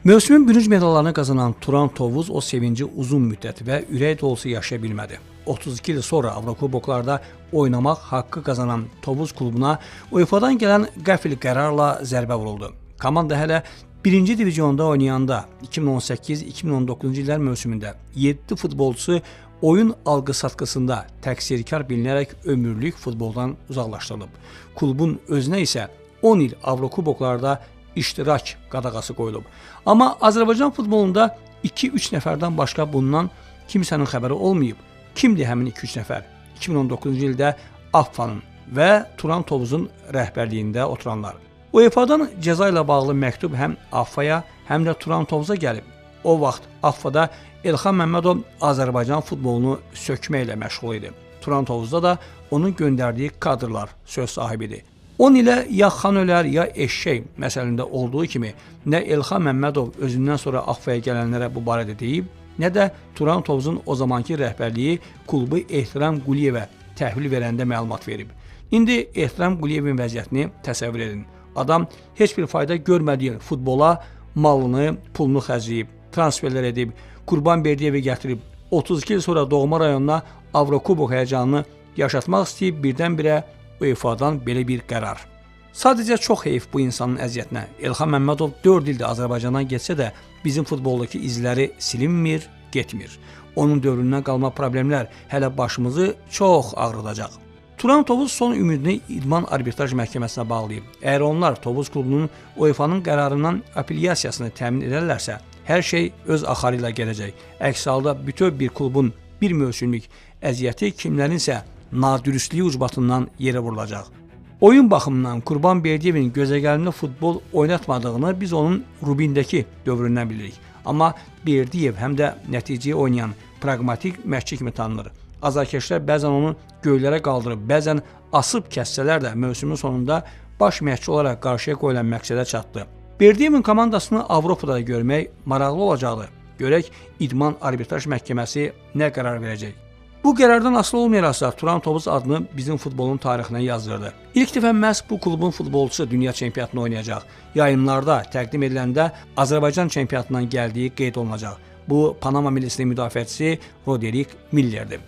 Mövsümün bürünc medallarını qazanan Turan Tovuz o sevinci uzun müddət və ürək dolusu yaşaya bilmədi. 32 il sonra Avrokuboklarda oynamaq haqqı qazanan Tovuz klubuna UEFA-dan gələn qəfil qərarla zərbə vuruldu. Komanda hələ 1-ci divizionda oynayanda 2018-2019-cu illər mövsümündə 7 futbolçusu oyun alqı-satqısında təqsirkar bilinərək ömürlük futboldan uzaqlaşdırılıb. Klubun özünə isə 10 il Avrokuboklarda iştirak qadağası qoyulub. Amma Azərbaycan futbolunda 2-3 nəfərdən başqa bundan kimsənin xəbəri olmayıb. Kimdir həmin 2-3 nəfər? 2019-cu ildə AFFA-nın və Turan Tovuzun rəhbərliyində oturanlar. UEFA-dan cəza ilə bağlı məktub həm AFFA-ya, həm də Turan Tovuza gəlib. O vaxt AFFA-da Elxan Məmmədov Azərbaycan futbolunu sökməklə məşğul idi. Turan Tovuzda da onun göndərdiyi kadrlar söz sahibidir. 10 ilə ya xan ölər, ya eşşək məsəlində olduğu kimi nə Elxan Məmmədov özündən sonra AFFA-ya gələnlərə bu barədə deyib, nə də Turan Tovuzun o zamanki rəhbərliyi klubu Ehtiram Quliyevə təhvil verəndə məlumat verib. İndi Ehtiram Quliyevin vəziyyətini təsəvvür edin. Adam heç bir fayda görmədiyi futbola malını, pulunu xərcləyib, transferlər edib, Qurban Berdiyevi gətirib, 32 il sonra doğma rayonuna Avrokubok həyəcanını yaşatmaq istəyib birdən-birə UEFA-dan belə bir qərar. Sadəcə çox heyf bu insanın əziyyətinə. Elxan Məmmədov 4 ildir Azərbaycandan getsə də bizim futboldakı izləri silinmir, getmir. Onun dövründən qalma problemlər hələ başımızı çox ağrıdacaq. Turan Tovuz son ümidini İdman Arbitraj Məhkəməsinə bağlayıb. Əgər onlar Tovuz klubunun UEFA-nın qərarından apellyasiyasını təmin edərlərsə, hər şey öz axarı ilə gələcək. Əks halda bütöv bir klubun bir mövsümlük əziyyəti kimlərinsə nadürüstlüyü ucbatından yerə vurulacaq. Oyun baxımından Qurban Berdiyevin gözəgəlimli futbol oynatmadığını biz onun Rubindəki dövründən bilirik. Amma Berdiyev həm də nəticəyə oynayan praqmatik məşqçi kimi tanınır. Azarkeşlər bəzən onu göylərə qaldırıb, bəzən asıb kəssələr də mövsümün sonunda baş məşqçi olaraq qarşıya qoyulan məqsədə çatdı. Berdiyevin komandasını Avropada görmək maraqlı olacaqdır. Görək İdman Arbitraj Məhkəməsi nə qərar verəcək. Bu qərardan asılı olmayaraqsa Turan Tovuz adını bizim futbolun tarixinə yazdırdı. İlk dəfə məhz bu klubun futbolçusu dünya çempionatını oynayacaq. Yayımlarda təqdim ediləndə Azərbaycan çempionatından gəldiyi qeyd olunacaq. Bu Panama millisinin müdafiəçisi Roderick Millerdir.